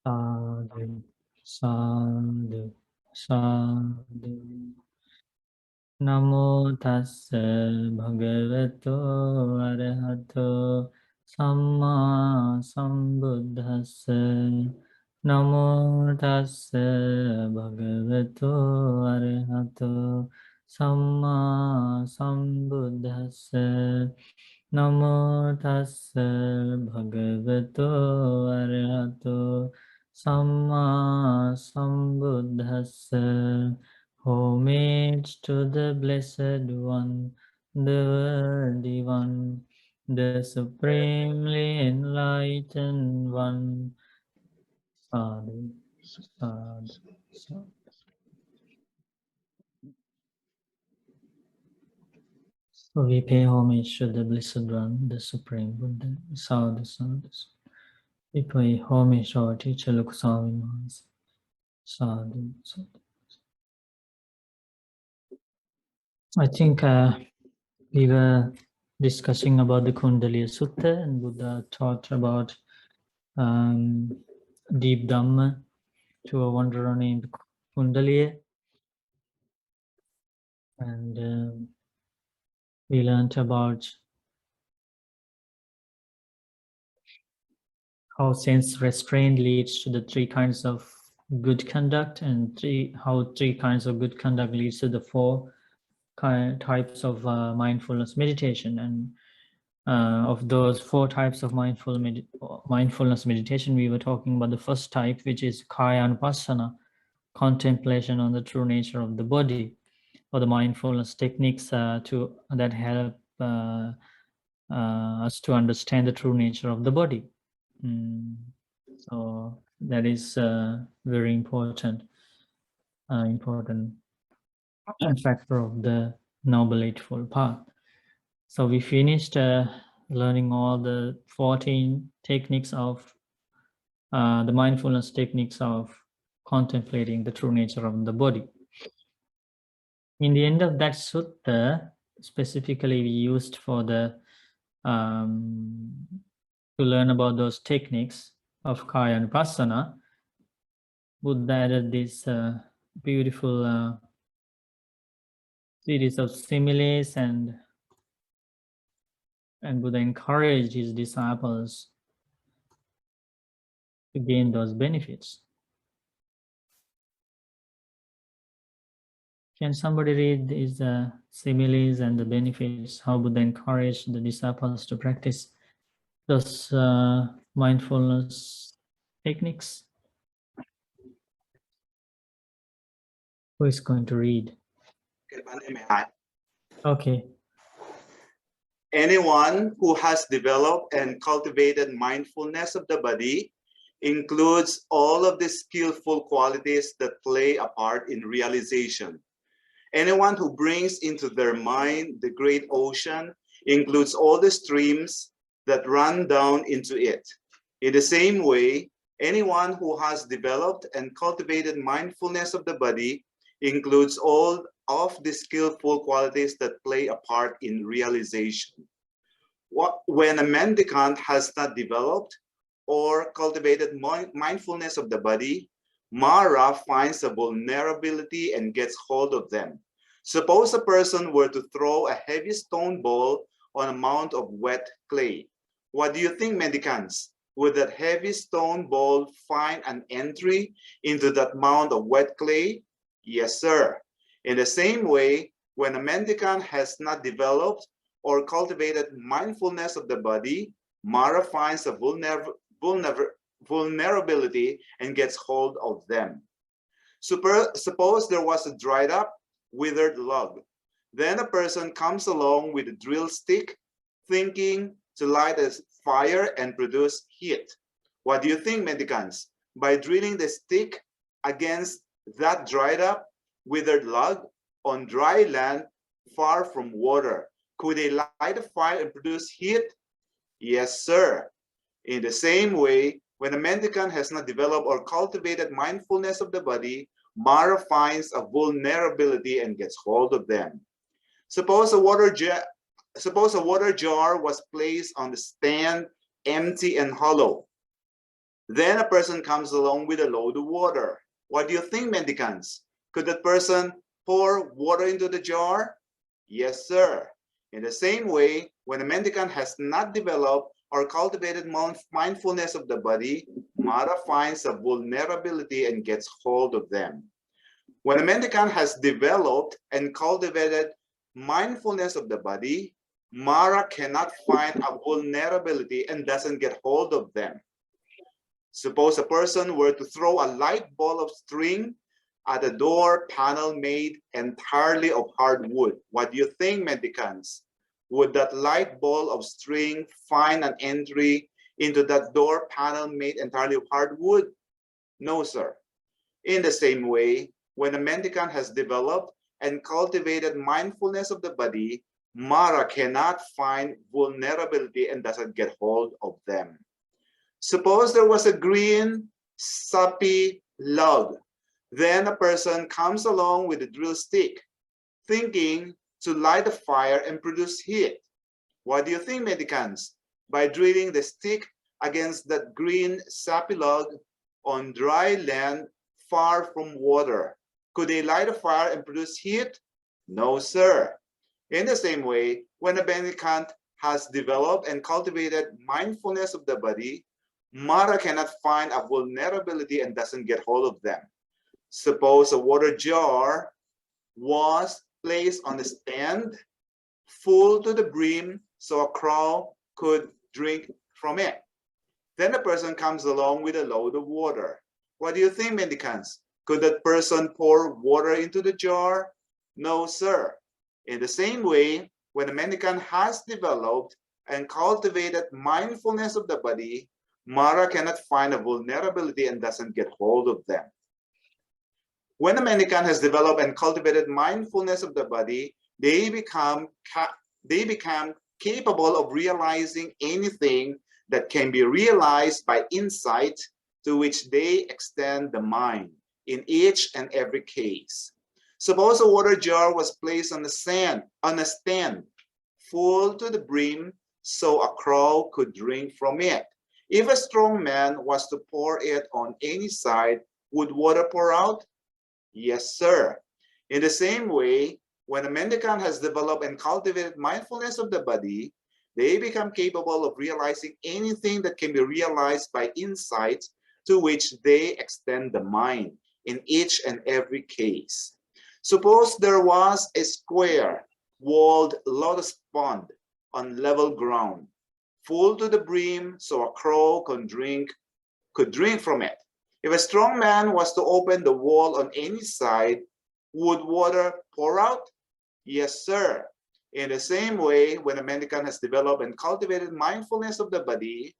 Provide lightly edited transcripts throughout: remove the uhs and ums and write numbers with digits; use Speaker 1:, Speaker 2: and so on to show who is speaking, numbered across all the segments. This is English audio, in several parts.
Speaker 1: Sadhu, sadhu, sadhu. Namo tassa bhagavato arahato samma sambuddhassa. Namo tassa bhagavato arahato samma sambuddhassa. Namo tassa bhagavato arahato samma sambuddhassa. Homage to the Blessed One, the Worthy One, the Supremely Enlightened One. Sadhu, sadhu, sadhu. So we pay homage to the Blessed One, the Supreme Buddha. Sadhu, sadhu. We pay homage to our teacher, Lukusami Maharaj. Sadhu, sadhu. I think we were discussing about the Kundalini Sutta, and Buddha taught about deep Dhamma to a wanderer named Kundalini, and we learned about how sense restraint leads to the three kinds of good conduct, and how three kinds of good conduct leads to the four types of mindfulness meditation. And of those four types of mindfulness meditation, we were talking about the first type, which is Kaya Anupassana, contemplation on the true nature of the body, or the mindfulness techniques that help us to understand the true nature of the body. So that is very important factor of the Noble Eightfold Path. So we finished learning all the 14 techniques of the mindfulness techniques of contemplating the true nature of the body. In the end of that sutta, specifically we used for the to learn about those techniques of Kaya Anupassana, Buddha added this beautiful series of similes, and Buddha encouraged his disciples to gain those benefits. Can somebody read these similes and the benefits, how Buddha encouraged the disciples to practice those mindfulness techniques? Who is going to read? Okay.
Speaker 2: Anyone who has developed and cultivated mindfulness of the body includes all of the skillful qualities that play a part in realization. Anyone who brings into their mind the great ocean includes all the streams that run down into it. In the same way, anyone who has developed and cultivated mindfulness of the body includes all of the skillful qualities that play a part in realization. When a mendicant has not developed or cultivated mindfulness of the body, Mara finds a vulnerability and gets hold of them. Suppose a person were to throw a heavy stone ball on a mound of wet clay. What do you think, mendicants? Would that heavy stone ball find an entry into that mound of wet clay? Yes, sir. In the same way, when a mendicant has not developed or cultivated mindfulness of the body, Mara finds a vulnerability and gets hold of them. Suppose there was a dried up, withered log. Then a person comes along with a drill stick, thinking to light a fire and produce heat. What do you think, mendicants? By drilling the stick against that dried up, withered log on dry land far from water, could they light a fire and produce heat? Yes, sir. In the same way, when a mendicant has not developed or cultivated mindfulness of the body, Mara finds a vulnerability and gets hold of them. Suppose a water jar was placed on the stand, empty and hollow. Then a person comes along with a load of water. What do you think, mendicants? Could that person pour water into the jar? Yes, sir. In the same way, when a mendicant has not developed or cultivated mindfulness of the body, Mara finds a vulnerability and gets hold of them. When a mendicant has developed and cultivated mindfulness of the body, Mara cannot find a vulnerability and doesn't get hold of them. Suppose a person were to throw a light ball of string at a door panel made entirely of hardwood. What do you think, mendicants? Would that light ball of string find an entry into that door panel made entirely of hardwood? No, sir. In the same way, when a mendicant has developed and cultivated mindfulness of the body, Mara cannot find vulnerability and doesn't get hold of them. Suppose there was a green, sappy log. Then a person comes along with a drill stick, thinking to light a fire and produce heat. What do you think, mendicants? By drilling the stick against that green, sappy log on dry land far from water, could they light a fire and produce heat? No, sir. In the same way, when a mendicant has developed and cultivated mindfulness of the body, Mara cannot find a vulnerability and doesn't get hold of them. Suppose a water jar was placed on a stand full to the brim so a crow could drink from it. Then a person comes along with a load of water. What do you think, mendicants? Could that person pour water into the jar? No, sir. In the same way, when a mendicant has developed and cultivated mindfulness of the body, Mara cannot find a vulnerability and doesn't get hold of them. When a mendicant has developed and cultivated mindfulness of the body, they become capable of realizing anything that can be realized by insight, to which they extend the mind in each and every case. Suppose a water jar was placed on a stand full to the brim so a crow could drink from it. If a strong man was to pour it on any side, would water pour out? Yes, sir. In the same way, when a mendicant has developed and cultivated mindfulness of the body, they become capable of realizing anything that can be realized by insight, to which they extend the mind in each and every case. Suppose there was a square walled lotus pond on level ground, full to the brim so a crow could drink from it. If a strong man was to open the wall on any side, would water pour out? Yes, sir. In the same way, when a mendicant has developed and cultivated mindfulness of the body,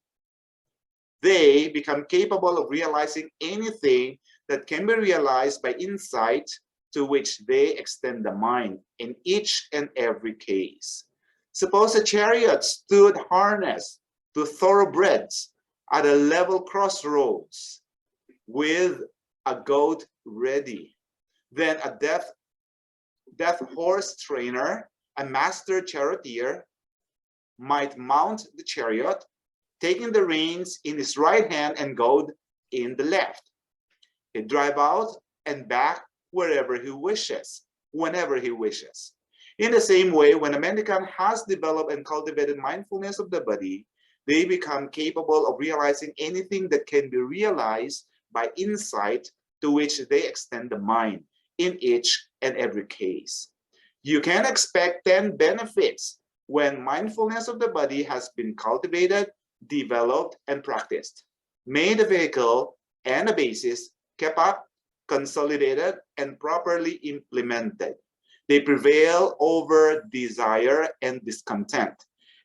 Speaker 2: they become capable of realizing anything that can be realized by insight, to which they extend the mind in each and every case. Suppose a chariot stood harnessed to thoroughbreds at a level crossroads with a goat ready. Then a deaf horse trainer, a master charioteer, might mount the chariot, taking the reins in his right hand and goad in the left. He'd drive out and back wherever he wishes, whenever he wishes. In the same way, when a mendicant has developed and cultivated mindfulness of the body, they become capable of realizing anything that can be realized by insight, to which they extend the mind in each and every case. You can expect 10 benefits when mindfulness of the body has been cultivated, developed, and practiced. May the vehicle and the basis kept up, consolidated, and properly implemented. They prevail over desire and discontent,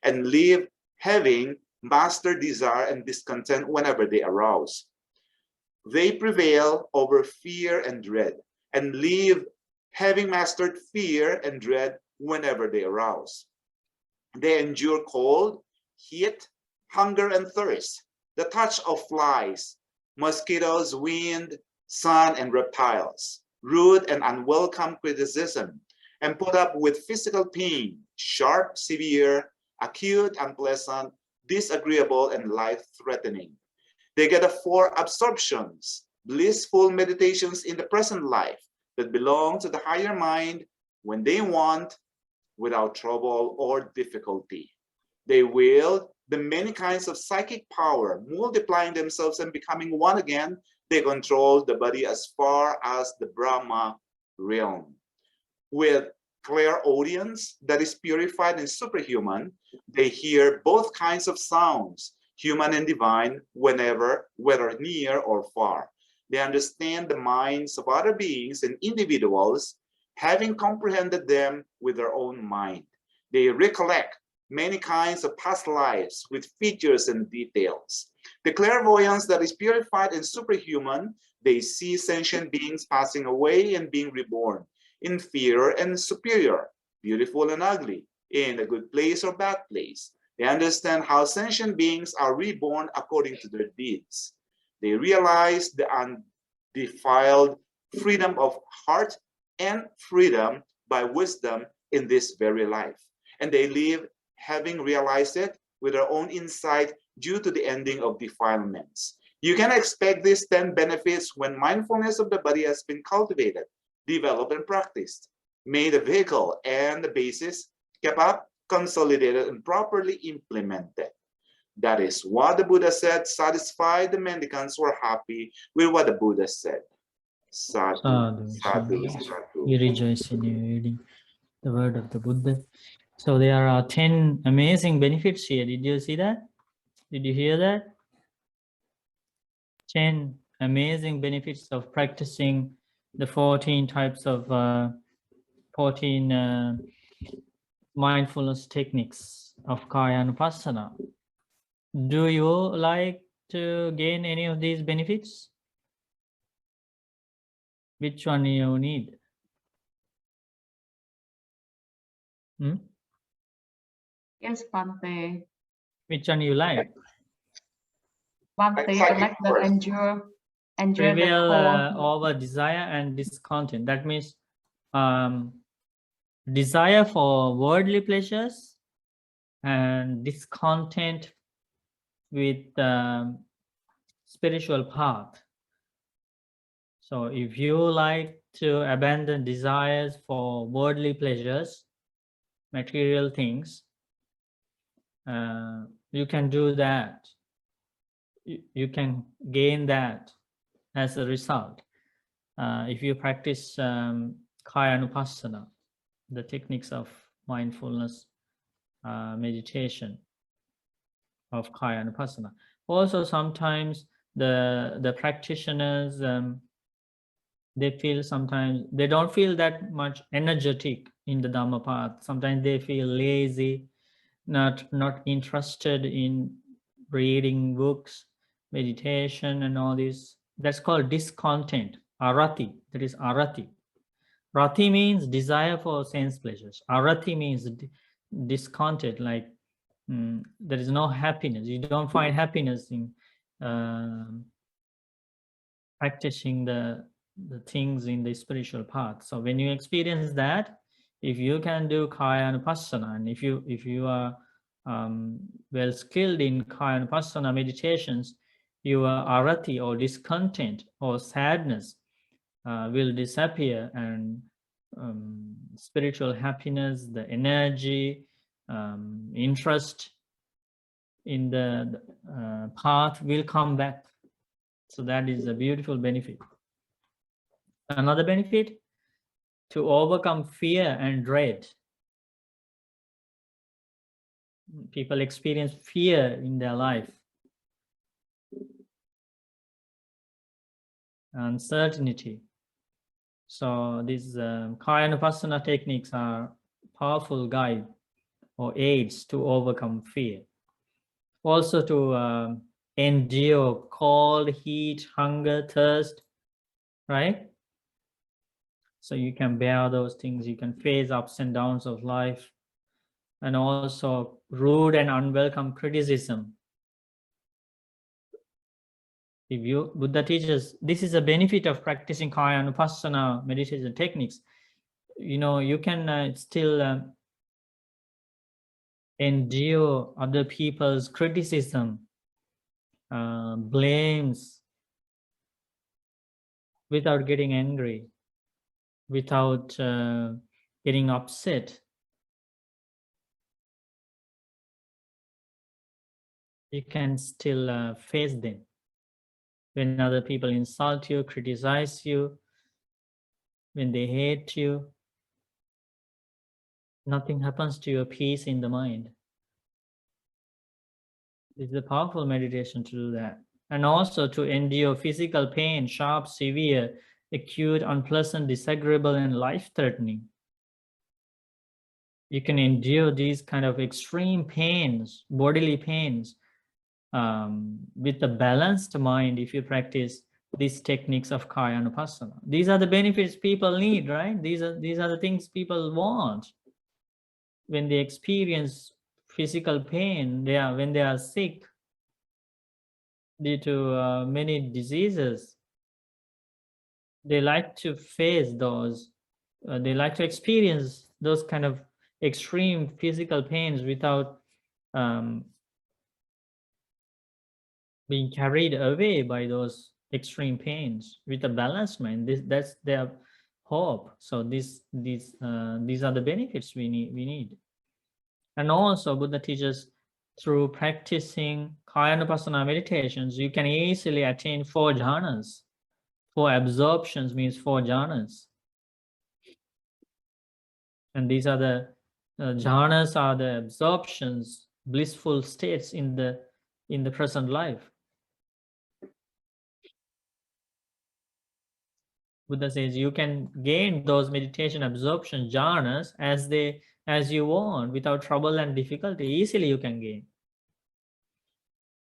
Speaker 2: and leave having mastered desire and discontent whenever they arouse. They prevail over fear and dread, and leave having mastered fear and dread whenever they arouse. They endure cold, heat, hunger, and thirst, the touch of flies, mosquitoes, wind, sun, and reptiles, rude and unwelcome criticism, and put up with physical pain, sharp, severe, acute, unpleasant, disagreeable, and life-threatening. They get the 4 absorptions, blissful meditations in the present life that belong to the higher mind when they want, without trouble or difficulty. They wield the many kinds of psychic power, multiplying themselves and becoming one again. They control the body as far as the Brahma realm. With clairaudience that is purified and superhuman, they hear both kinds of sounds, human and divine, whenever, whether near or far. They understand the minds of other beings and individuals, having comprehended them with their own mind. They recollect many kinds of past lives with features and details. The clairvoyance that is purified and superhuman, they see sentient beings passing away and being reborn, inferior and superior, beautiful and ugly, in a good place or bad place. They understand how sentient beings are reborn according to their deeds. They realize the undefiled freedom of heart and freedom by wisdom in this very life. And they live having realized it with their own insight due to the ending of defilements. You can expect these 10 benefits when mindfulness of the body has been cultivated, developed, and practiced, made a vehicle and the basis, kept up, consolidated, and properly implemented. That is what the Buddha said. Satisfied, the mendicants were happy with what the Buddha said. Sadhu,
Speaker 1: Sadhu,
Speaker 2: sadhu,
Speaker 1: sadhu.
Speaker 2: sadhu.
Speaker 1: We rejoice in you reading the word of the Buddha. So there are 10 amazing benefits here. Did you see that? Did you hear that? 10 amazing benefits of practicing the 14 types of 14 mindfulness techniques of Kaya Anupassana. Do you like to gain any of these benefits? Which one you need?
Speaker 3: Yes, Bhante.
Speaker 1: Which one you like?
Speaker 3: Bhante, I like the endure the
Speaker 1: Prevail
Speaker 3: core.
Speaker 1: over desire and discontent. That means desire for worldly pleasures and discontent with spiritual path. So if you like to abandon desires for worldly pleasures, material things, you can do that. You can gain that as a result. If you practice Kaya Anupassana, the techniques of mindfulness meditation of Kaya Anupassana. Also, sometimes the practitioners, they feel sometimes, they don't feel that much energetic in the Dhamma path. Sometimes they feel lazy, not interested in reading books, meditation and all this. That's called discontent, arati. That is arati. Rati means desire for sense pleasures. Arati means discontent, like there is no happiness. You don't find happiness in practicing the things in the spiritual path. So when you experience that, if you can do Kaya Anupassana, and if you are well skilled in Kaya Anupassana meditations, your arati or discontent or sadness will disappear, and spiritual happiness, the energy, interest in the path will come back. So that is a beautiful benefit. Another benefit, to overcome fear and dread. People experience fear in their life, uncertainty. So these Kaya Anupassana techniques are powerful guide or aids to overcome fear. Also to endure cold, heat, hunger, thirst, right? So you can bear those things, you can face ups and downs of life, and also rude and unwelcome criticism. If you, Buddha teaches, this is a benefit of practicing Kaya Anupassana meditation techniques. You know, you can still endure other people's criticism blames without getting angry, without getting upset. You can still face them. When other people insult you, criticize you, when they hate you, nothing happens to your peace in the mind. It's a powerful meditation to do that. And also to endure physical pain, sharp, severe, acute, unpleasant, disagreeable, and life-threatening. You can endure these kind of extreme pains, bodily pains, with a balanced mind if you practice these techniques of Kayanupassana. These are the benefits people need, right? These are the things people want. When they experience physical pain, when they are sick due to many diseases, they like to face those. They like to experience those kind of extreme physical pains without being carried away by those extreme pains with a balanced mind. That's their hope. So these are the benefits we need. And also Buddha teaches through practicing Kayanupassana meditations, you can easily attain 4 jhanas. 4 absorptions means 4 jhanas. And these are the jhanas are the absorptions, blissful states in the present life. Buddha says you can gain those meditation absorption jhanas as you want without trouble and difficulty. Easily you can gain.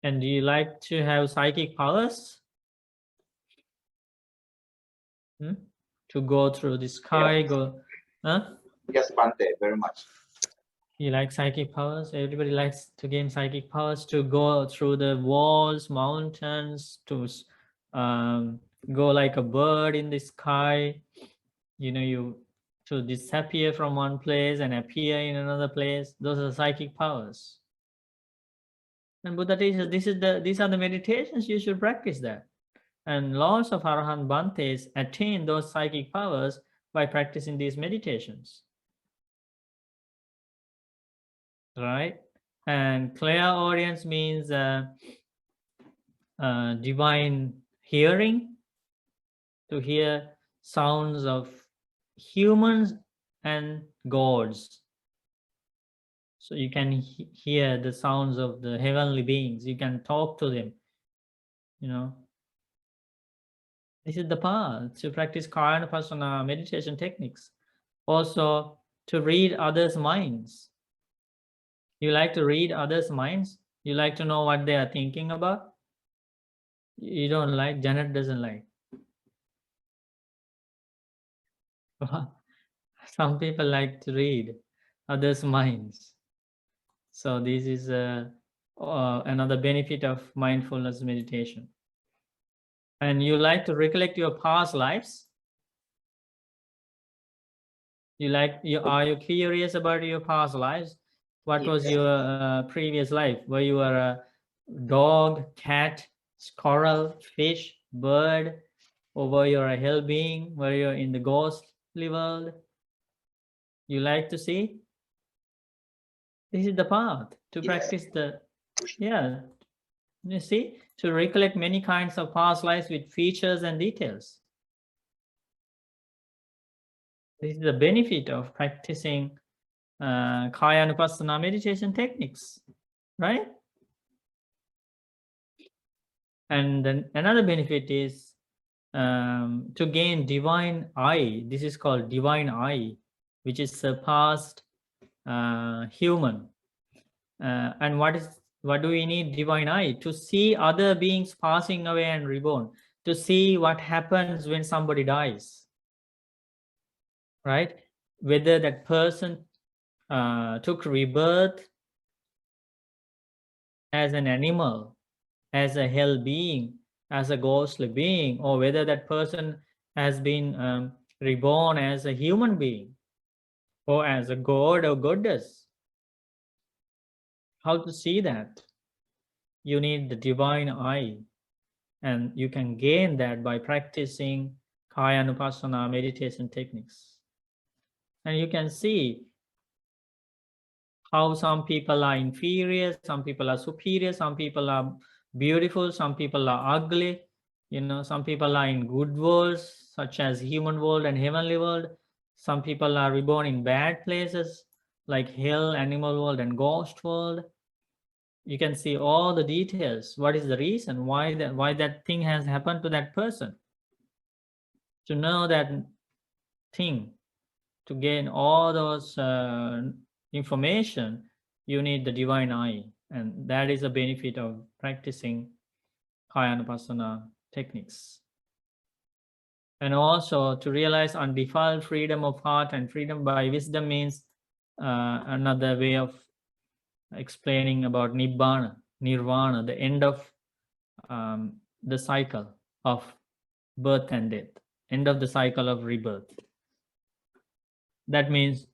Speaker 1: And do you like to have psychic powers? To go through the sky,
Speaker 2: Yes, Bante, very much.
Speaker 1: You like psychic powers? Everybody likes to gain psychic powers, to go through the walls, mountains, to go like a bird in the sky. You to disappear from one place and appear in another place. Those are psychic powers. And Buddha teaches these are the meditations you should practice that. And lots of Arahant Bhantes attain those psychic powers by practicing these meditations. Right? And clairaudience means divine hearing, to hear sounds of humans and gods. So you can hear the sounds of the heavenly beings. You can talk to them. This is the path to practice Kayanupassana meditation techniques. Also, to read others' minds. You like to read others' minds? You like to know what they are thinking about? You don't like? Janet doesn't like. Some people like to read others' minds. So this is another benefit of mindfulness meditation. And you like to recollect your past lives? Are you curious about your past lives? What was your previous life? Were you a dog, cat, squirrel, fish, bird, or were you a hell being? Were you in the ghostly world? You like to see? This is the path to practice you see, to recollect many kinds of past lives with features and details. This is the benefit of practicing Kayanupassana meditation techniques, right? And then another benefit is to gain divine eye. This is called divine eye, which is surpassed human. And what do we need divine eye? To see other beings passing away and reborn, to see what happens when somebody dies, right? Whether that person took rebirth as an animal, as a hell being, as a ghostly being, or whether that person has been reborn as a human being or as a god or goddess. How to see that? you need the divine eye, and you can gain that by practicing Kaya Anupassana meditation techniques. And you can see how some people are inferior, some people are superior, some people are beautiful, some people are ugly. You know, some people are in good worlds, such as human world and heavenly world. Some people are reborn in bad places, like hell, animal world, and ghost world. You can see all the details. What is the reason why that thing has happened to that person? To know that thing, to gain all those information, you need the divine eye, and that is a benefit of practicing Kaya Anupassana techniques. And also to realize undefiled freedom of heart and freedom by wisdom means another way of explaining about Nibbana, Nirvana, the end of the cycle of birth and death, end of the cycle of rebirth. That means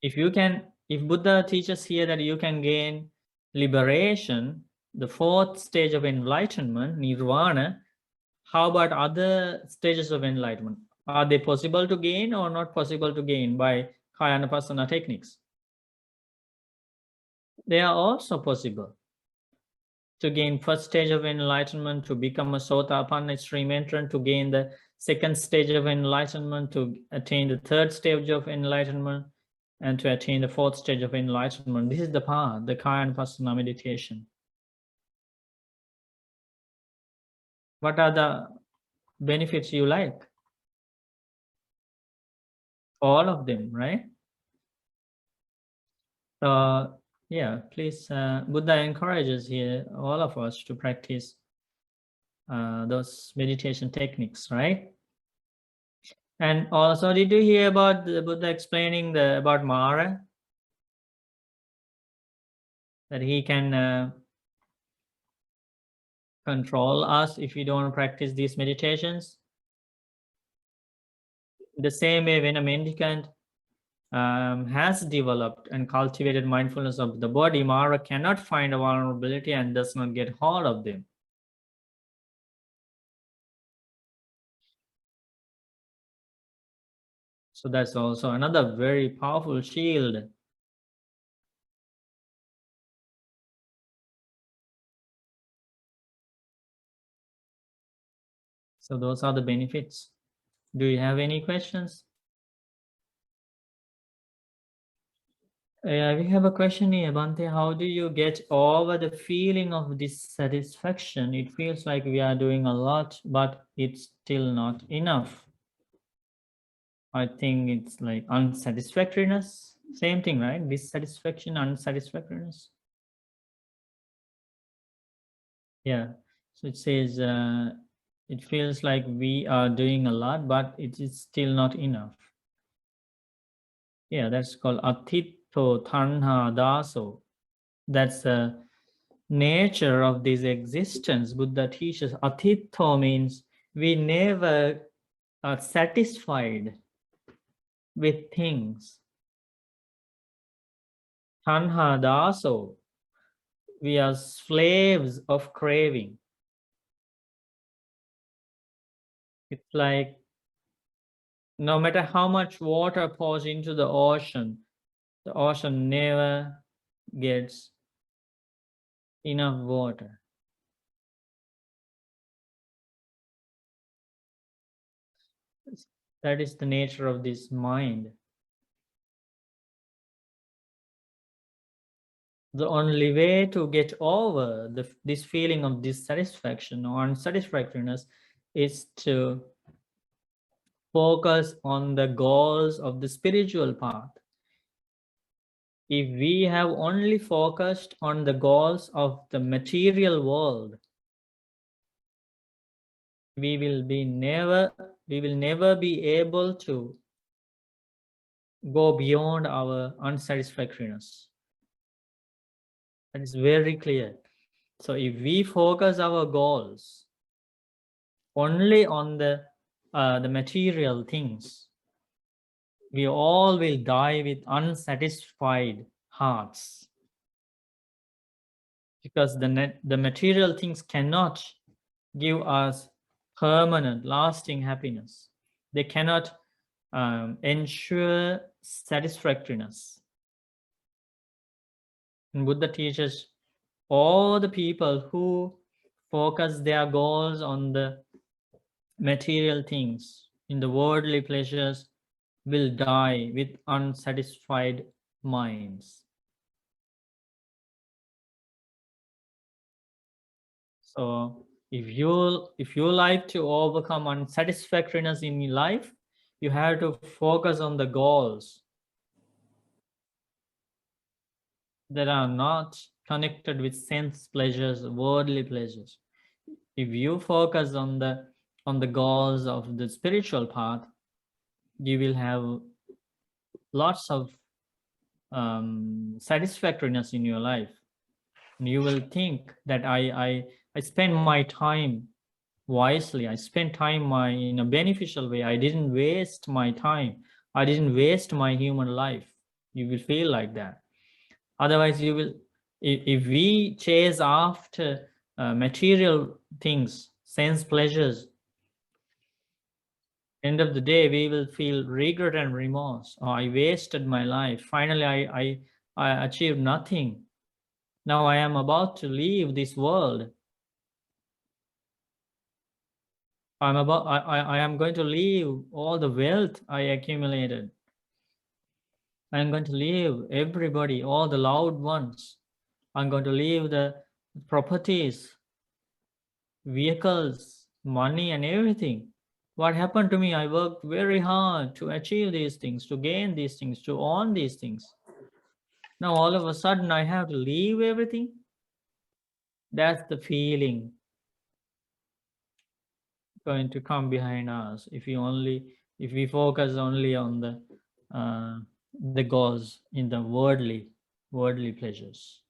Speaker 1: if Buddha teaches here that you can gain liberation, the fourth stage of enlightenment, nirvana, how about other stages of enlightenment? Are they possible to gain or not possible to gain by Kaya Anupassana techniques? They are also possible. To gain first stage of enlightenment, to become a Sotapanna extreme entrant, to gain the second stage of enlightenment, to attain the third stage of enlightenment, and to attain the fourth stage of enlightenment. This is the path, the Kaya Anupassana meditation. What are the benefits you like? All of them, right? So yeah, please, Buddha encourages here all of us to practice those meditation techniques, right? And also, did you hear about the Buddha explaining about Mara? That he can control us if we don't practice these meditations? The same way, when a mendicant has developed and cultivated mindfulness of the body, Mara cannot find a vulnerability and does not get hold of them. So that's also another very powerful shield. So those are the benefits. Do you have any questions? We have a question here, Bhante. How do you get over the feeling of dissatisfaction? It feels like we are doing a lot, but it's still not enough. I think it's like unsatisfactoriness. Same thing, right? Dissatisfaction, unsatisfactoriness. Yeah. So it says it feels like we are doing a lot, but it is still not enough. Yeah, that's called atitto tanha daso. That's the nature of this existence. Buddha teaches atitto means we never are satisfied with things. Tanha daso, we are slaves of craving. It's like no matter how much water pours into the ocean never gets enough water. That is the nature of this mind. The only way to get over this feeling of dissatisfaction or unsatisfactoriness is to focus on the goals of the spiritual path. If we have only focused on the goals of the material world, we will never be able to go beyond our unsatisfactoriness. That is very clear. So if we focus our goals only on the material things, we all will die with unsatisfied hearts. because the material things cannot give us permanent, lasting happiness. They cannot ensure satisfactoriness. And Buddha teaches all the people who focus their goals on the material things, in the worldly pleasures, will die with unsatisfied minds. So if you like to overcome unsatisfactoriness in your life, you have to focus on the goals that are not connected with sense pleasures, worldly pleasures. If you focus on the goals of the spiritual path, you will have lots of satisfactoriness in your life. And you will think that I spend my time wisely. I spent time in a beneficial way. I didn't waste my time. I didn't waste my human life. You will feel like that. Otherwise, you will, if we chase after material things, sense pleasures, end of the day, we will feel regret and remorse. Oh, I wasted my life. Finally, I achieved nothing. Now I am about to leave this world. I am going to leave all the wealth I accumulated. I am going to leave everybody, all the loved ones. I'm going to leave the properties, vehicles, money, and everything. What happened to me? I worked very hard to achieve these things, to gain these things, to own these things. Now all of a sudden I have to leave everything. That's the feeling going to come behind us if we focus only on the goals in the worldly pleasures.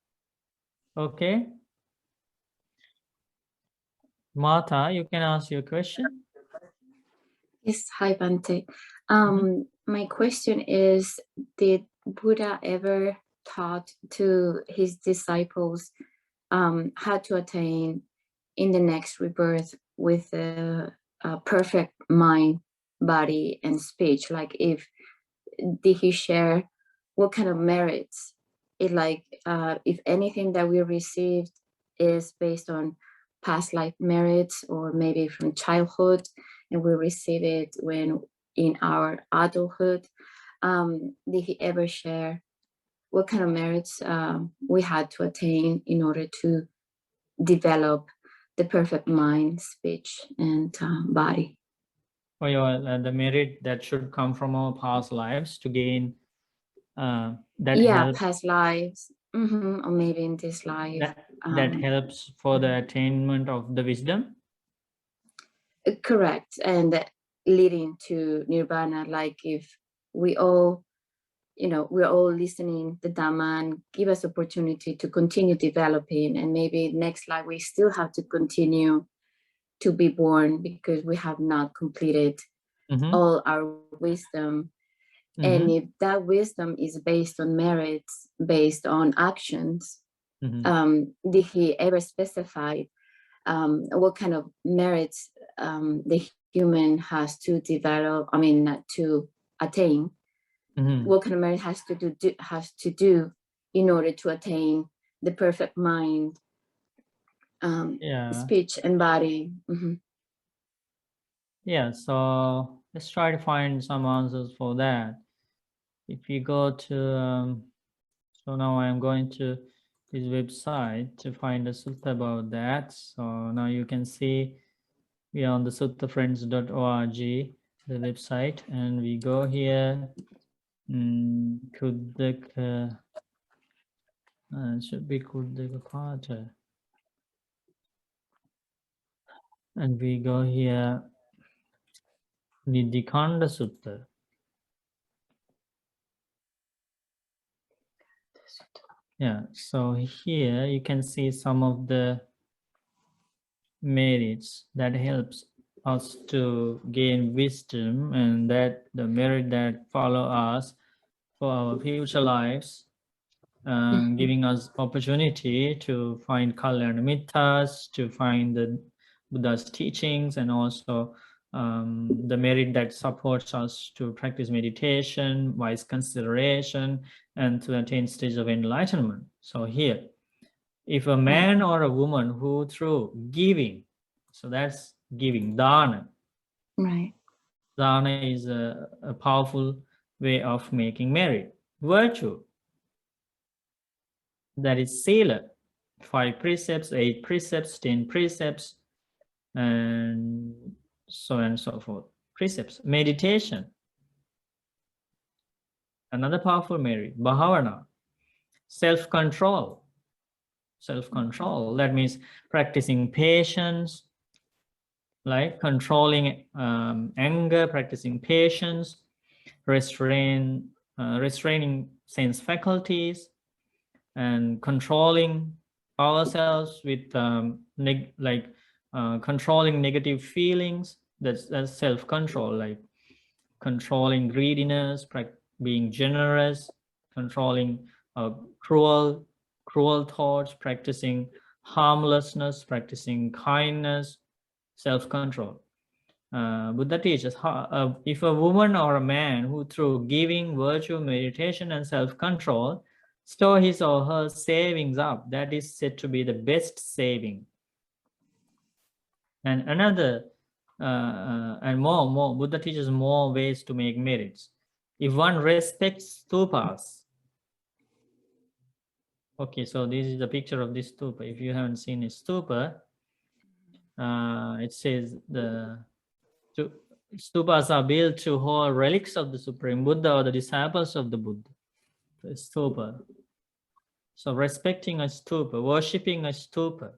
Speaker 1: Okay, Martha, you can ask your question.
Speaker 4: Yes, hi Bante. My question is, did Buddha ever taught to his disciples how to attain in the next rebirth with a perfect mind, body, and speech? Like, did he share what kind of merits? If anything that we received is based on past life merits, or maybe from childhood, and we receive it when in our adulthood. Did he ever share what kind of merits we had to attain in order to develop the perfect mind, speech, and body?
Speaker 1: Or the merit that should come from our past lives to gain that helps.
Speaker 4: Past lives, or maybe in this life.
Speaker 1: That helps for the attainment of the wisdom.
Speaker 4: Correct, and leading to nirvana. Like if we're all listening the Dhamma and give us opportunity to continue developing, and maybe next life we still have to continue to be born because we have not completed all our wisdom. And if that wisdom is based on merits, based on actions, did he ever specify what kind of merits the human has to develop, to attain? What kind of merit has to do in order to attain the perfect mind, speech, and body?
Speaker 1: Yeah, so let's try to find some answers for that. If you go to so now I'm going to this website to find a sutta about that. So now you can see we are on the suttafriends.org, the website, and we go here. Kuddaka, should be Kuddaka Pata. And we go here, Nidikanda Sutta. Yeah, so here you can see some of the merits that helps us to gain wisdom, and that the merit that follow us for our future lives. giving us opportunity to find Kalyana Mittas, to find the Buddha's teachings, and also the merit that supports us to practice meditation, wise consideration, and to attain stage of enlightenment. So here, if a man or a woman who through giving, so that's giving, dana.
Speaker 4: Right.
Speaker 1: Dana is a powerful way of making merit. Virtue, that is sila, 5 precepts, 8 precepts, 10 precepts, and so on and so forth. Precepts. Meditation, another powerful merit. Bhavana, self-control. Self-control, that means practicing patience, like controlling anger, practicing patience, restraining sense faculties, and controlling ourselves with controlling negative feelings. That's self-control, like controlling greediness, being generous, controlling cruel thoughts, practicing harmlessness, practicing kindness, self-control. Buddha teaches how, if a woman or a man who through giving, virtue, meditation, and self-control store his or her savings up, that is said to be the best saving. And another, and more, Buddha teaches more ways to make merits. If one respects stupas, okay, so this is a picture of this stupa. If you haven't seen a stupa, it says the stupas are built to hold relics of the Supreme Buddha or the disciples of the Buddha. The stupa. So respecting a stupa, worshipping a stupa,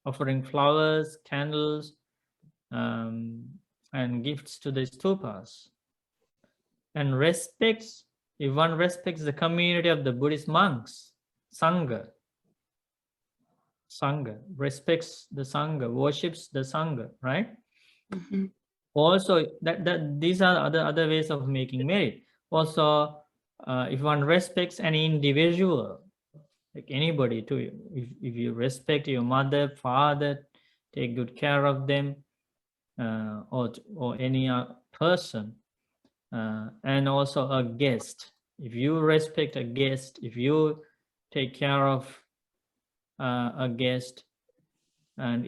Speaker 1: offering flowers, candles, and gifts to the stupas. And respects, if one respects the community of the Buddhist monks, Sangha, respects the Sangha, worships the Sangha, right? Also, these are other ways of making merit. Also, if one respects an individual, like anybody too, if you respect your mother, father, take good care of them, or any person, and also a guest. If you respect a guest, if you take care of a guest, and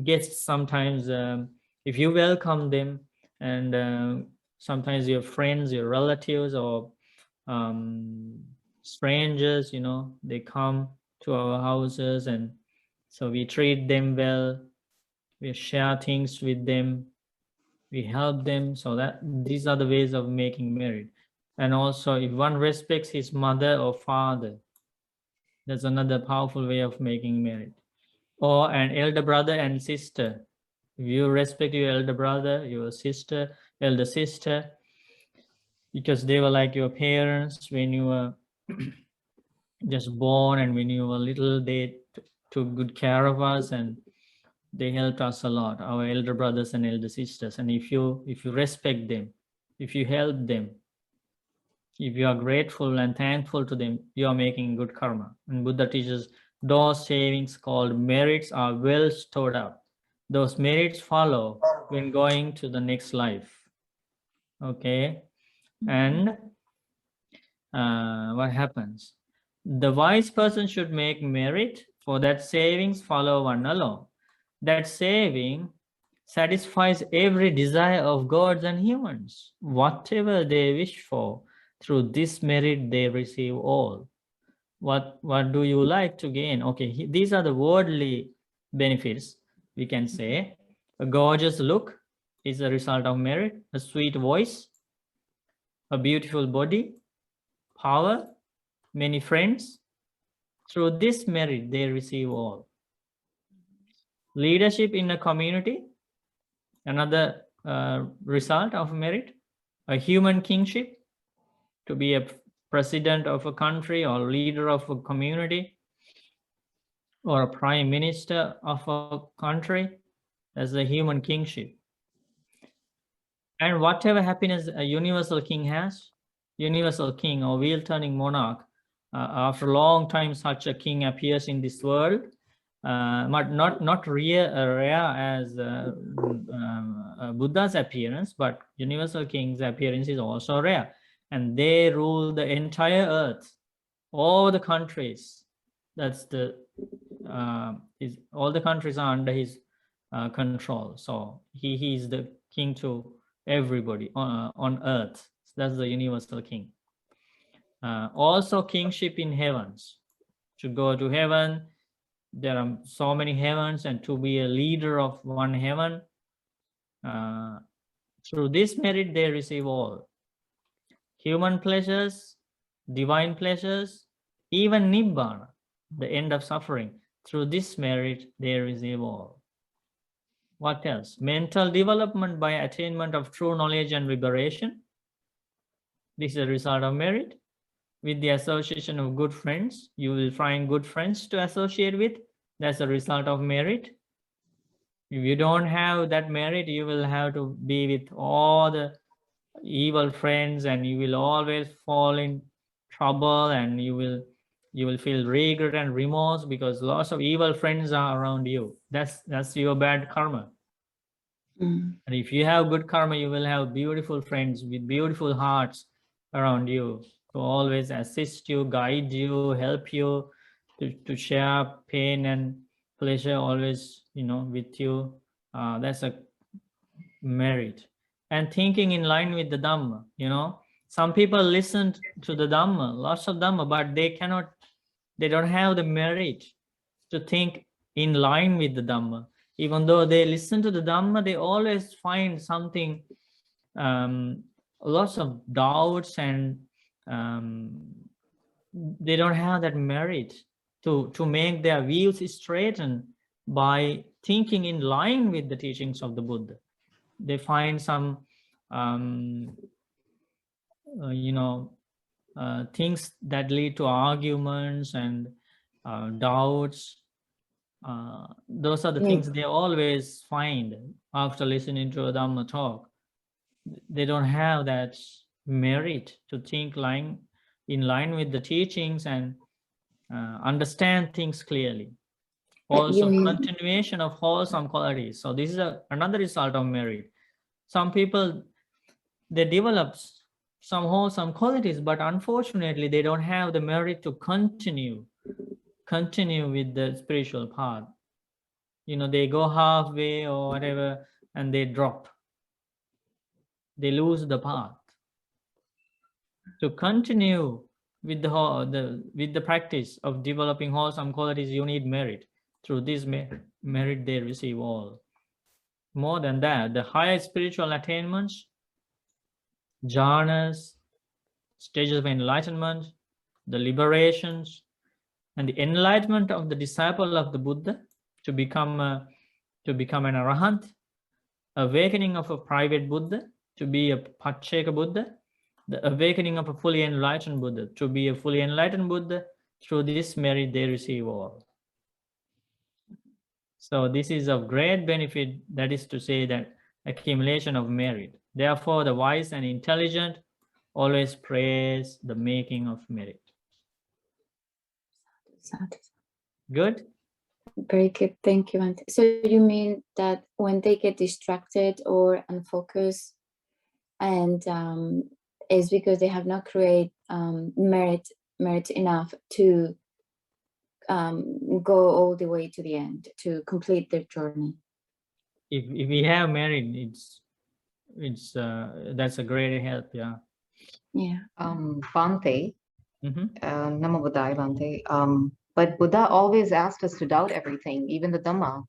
Speaker 1: guests sometimes, if you welcome them, and sometimes your friends, your relatives, or strangers, they come to our houses, and so we treat them well, we share things with them, we help them. So that these are the ways of making merit. And also, if one respects his mother or father, that's another powerful way of making merit. Or an elder brother and sister. If you respect your elder brother, your sister, elder sister, because they were like your parents when you were just born, and when you were little, they took good care of us, and they helped us a lot, our elder brothers and elder sisters. And if you respect them, if you help them, if you are grateful and thankful to them, you are making good karma. And Buddha teaches those savings called merits are well stored up. Those merits follow when going to the next life. Okay. And what happens? The wise person should make merit, for that savings follow one alone. That saving satisfies every desire of gods and humans. Whatever they wish for, through this merit they receive all. What do you like to gain? Okay, these are the worldly benefits, we can say. A gorgeous look is a result of merit. A sweet voice, a beautiful body, power, many friends. Through this merit they receive all. Leadership in a community, another result of merit. A human kingship, to be a president of a country or leader of a community, or a prime minister of a country, as a human kingship. And whatever happiness a universal king has, universal king or wheel-turning monarch. After a long time, such a king appears in this world, but not rare as Buddha's appearance, but universal king's appearance is also rare, and they rule the entire earth, all the countries. That's the all the countries are under his control. So he is the king to everybody on earth. That's the universal king. Also kingship in heavens. To go to heaven, there are so many heavens, and to be a leader of one heaven, through this merit they receive all. Human pleasures, divine pleasures, even Nibbana, the end of suffering. Through this merit they receive all. What else? Mental development by attainment of true knowledge and liberation. This is a result of merit. With the association of good friends, you will find good friends to associate with. That's a result of merit. If you don't have that merit, you will have to be with all the evil friends, and you will always fall in trouble, and you will feel regret and remorse because lots of evil friends are around you. That's your bad karma. And if you have good karma, you will have beautiful friends with beautiful hearts around you to always assist you, guide you, help you, to share pain and pleasure always, with you. That's a merit. And thinking in line with the Dhamma, some people listen to the Dhamma, lots of Dhamma, but they don't have the merit to think in line with the Dhamma. Even though they listen to the Dhamma, they always find something, lots of doubts, and they don't have that merit to make their views straighten by thinking in line with the teachings of the Buddha. They find some, things that lead to arguments and doubts. Those are the things they always find after listening to a Dhamma talk. They don't have that merit to think in line with the teachings and understand things clearly. Also, continuation of wholesome qualities. So this is another result of merit. Some people, they develop some wholesome qualities, but unfortunately they don't have the merit to continue with the spiritual path. They go halfway or whatever, and they drop. They lose the path. To continue with the practice of developing wholesome qualities, you need merit. Through this merit, they receive all. More than that, the higher spiritual attainments, jhanas, stages of enlightenment, the liberations, and the enlightenment of the disciple of the Buddha to become an arahant, awakening of a private Buddha to be a Pacceka Buddha, the awakening of a fully enlightened Buddha to be a fully enlightened Buddha. Through this merit, they receive all. So this is of great benefit, that is to say, that accumulation of merit. Therefore, the wise and intelligent always praise the making of merit. Good?
Speaker 4: Very good, thank you, Bhante. So you mean that when they get distracted or unfocused, and is because they have not created merit enough to go all the way to the end, to complete their journey.
Speaker 1: If we have merit, it's that's a great help. Yeah.
Speaker 5: Bhante, Namo Buddhaya, Bhante. But Buddha always asked us to doubt everything, even the Dhamma.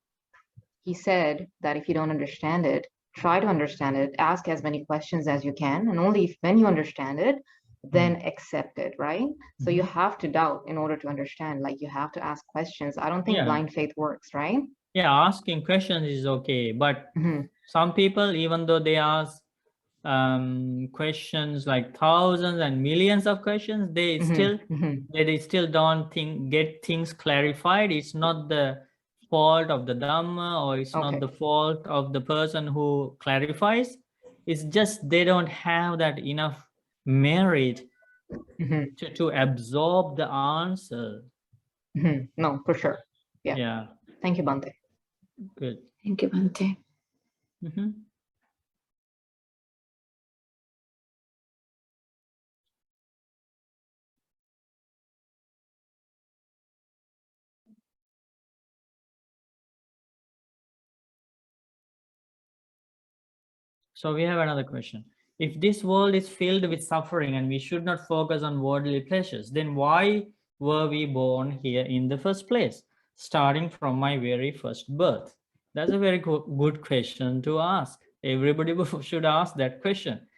Speaker 5: He said that if you don't understand it, try to understand it, ask as many questions as you can, and only when you understand it, then accept it, right? So you have to doubt in order to understand, like you have to ask questions. I don't think blind faith works, right?
Speaker 1: Yeah, asking questions is okay, but some people, even though they ask questions like thousands and millions of questions, they still don't get things clarified. It's not the fault of the Dhamma, or it's not the fault of the person who clarifies. It's just they don't have that enough merit
Speaker 5: Mhm,
Speaker 1: to absorb the answer.
Speaker 5: mhm. No, for sure. Yeah.
Speaker 1: Yeah,
Speaker 5: Thank you, Bante.
Speaker 1: good.
Speaker 4: Thank you, Bante.
Speaker 1: Mhm. So we have another question. If this world is filled with suffering and we should not focus on worldly pleasures, then why were we born here in the first place, starting from my very first birth? That's a very good question to ask. Everybody should ask that question.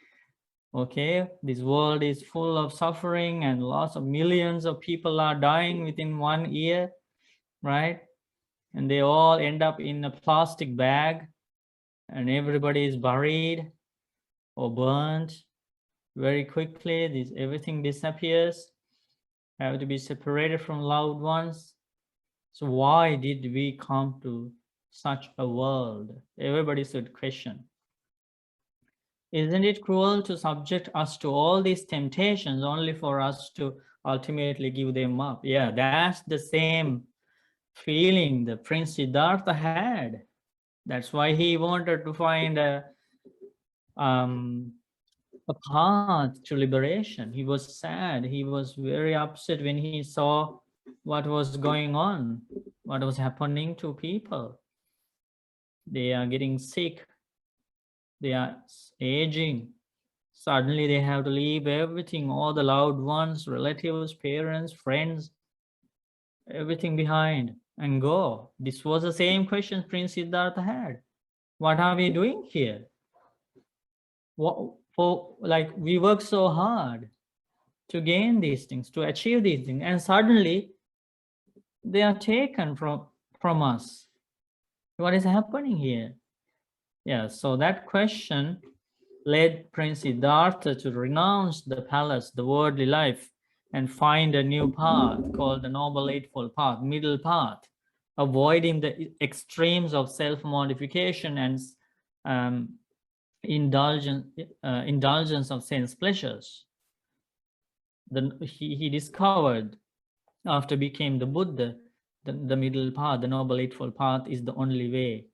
Speaker 1: Okay, this world is full of suffering and lots of millions of people are dying within 1 year, right? And they all end up in a plastic bag and everybody is buried or burnt very quickly. Everything disappears, have to be separated from loved ones. So why did we come to such a world? Everybody should question. Isn't it cruel to subject us to all these temptations only for us to ultimately give them up? Yeah, that's the same feeling the Prince Siddhartha had. That's why he wanted to find a path to liberation. He was sad. He was very upset when he saw what was going on, what was happening to people. They are getting sick. They are aging. Suddenly they have to leave everything, all the loved ones, relatives, parents, friends, everything behind and go. This was the same question Prince Siddhartha had. What are we doing here? Like we work so hard to gain these things, to achieve these things, and suddenly they are taken from us. What is happening here? Yeah, so that question led Prince Siddhartha to renounce the palace, the worldly life, and find a new path called the Noble Eightfold Path, middle path, avoiding the extremes of self-modification and indulgence of sense pleasures. He discovered after became the Buddha, the middle path, the Noble Eightfold Path is the only way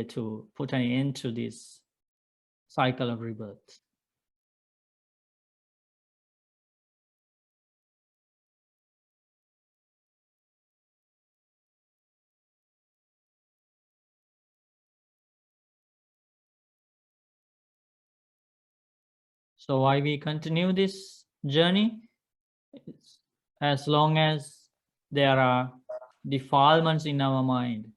Speaker 1: to put an end to this cycle of rebirth. So why we continue this journey? As long as there are defilements in our mind,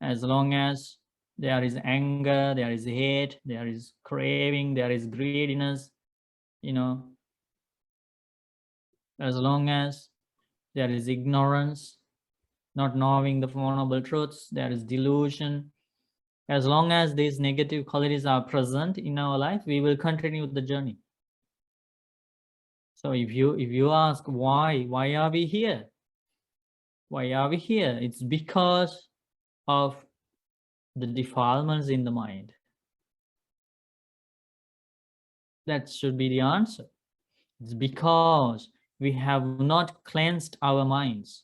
Speaker 1: as long as there is anger, there is hate, there is craving, there is greediness, as long as there is ignorance, not knowing the Four Noble Truths, there is delusion. As long as these negative qualities are present in our life, we will continue the journey. So if you ask why are we here? Why are we here? It's because of the defilements in the mind. That should be the answer. It's because we have not cleansed our minds.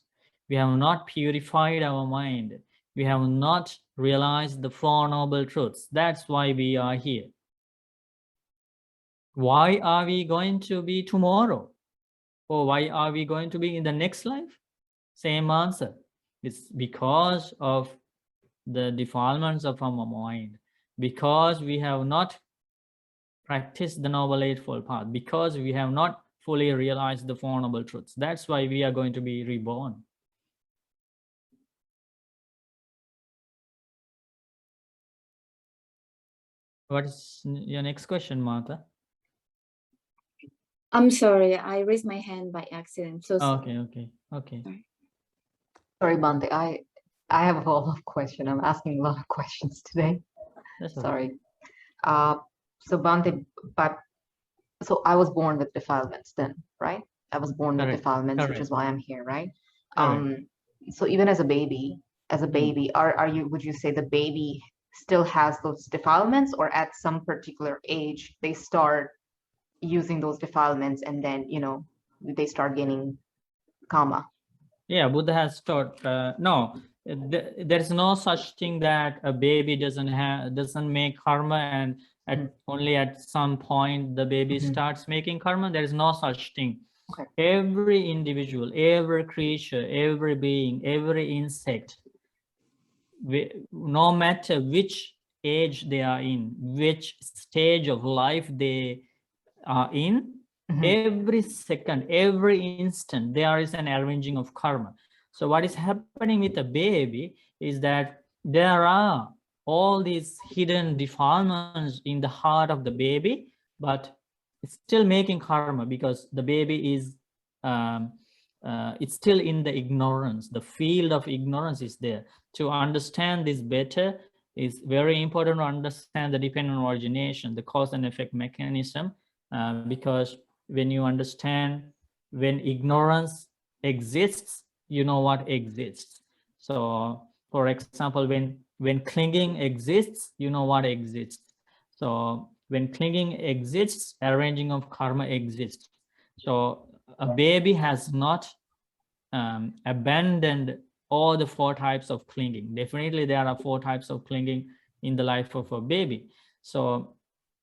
Speaker 1: We have not purified our mind. We have not realized the Four Noble Truths. That's why we are here. Why are we going to be tomorrow? Or why are we going to be in the next life? Same answer. It's because of the defilements of our mind. Because we have not practiced the Noble Eightfold Path. Because we have not fully realized the Four Noble Truths. That's why we are going to be reborn. What is your next question, Martha?
Speaker 4: I'm sorry, I raised my hand by accident. So
Speaker 1: Okay.
Speaker 5: Sorry, Bante. I have a lot of questions. I'm asking a lot of questions today.
Speaker 1: That's okay.
Speaker 5: Sorry. So Bante, so I was born with defilements then, right? I was born with
Speaker 1: Correct.
Speaker 5: defilements, which is
Speaker 1: Correct.
Speaker 5: why I'm here, right?
Speaker 1: Correct.
Speaker 5: So even as a baby, would you say the baby still has those defilements, or at some particular age they start using those defilements, and then, they start gaining karma.
Speaker 1: Yeah, Buddha has taught, no, there's no such thing that a baby doesn't make karma, and only at some point the baby starts making karma. There is no such thing.
Speaker 5: Okay.
Speaker 1: Every individual, every creature, every being, every insect, no matter which age they are in, which stage of life they are in, every second, every instant, there is an arranging of karma. So what is happening with a baby is that there are all these hidden defilements in the heart of the baby, but it's still making karma because the baby is it's still in the ignorance. The field of ignorance is there. To understand this better, is very important to understand the dependent origination, the cause and effect mechanism, because when you understand when ignorance exists, you know what exists. So for example, when clinging exists, you know what exists. So when clinging exists, arranging of karma exists. So a baby has not abandoned all the 4 types of clinging. Definitely there are 4 types of clinging in the life of a baby. So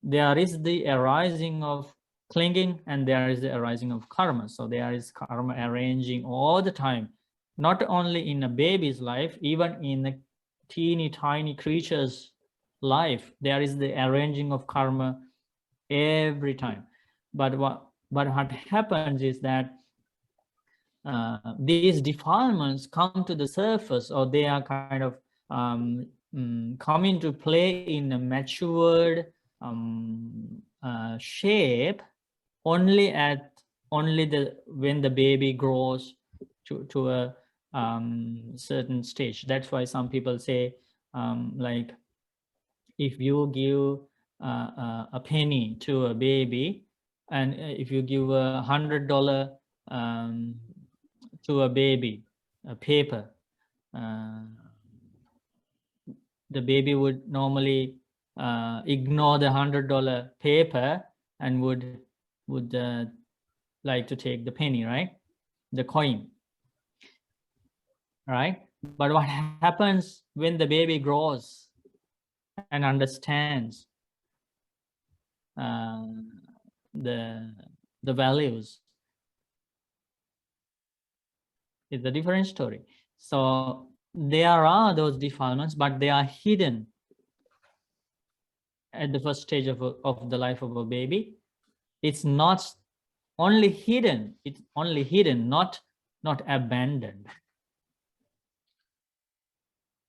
Speaker 1: there is the arising of clinging and there is the arising of karma. So there is karma arranging all the time, not only in a baby's life, even in a teeny tiny creature's life, there is the arranging of karma every time. But what happens is that these defilements come to the surface, or they are kind of come into play in a matured shape only when the baby grows to a certain stage. That's why some people say like, if you give a penny to a baby, and if you give $100 to a baby, a paper, the baby would normally ignore the $100 paper and would like to take the penny, right? The coin, right? But what happens when the baby grows and understands the values? It's a different story. So there are those defilements, but they are hidden at the first stage of the life of a baby. It's not only hidden, it's only hidden, not abandoned.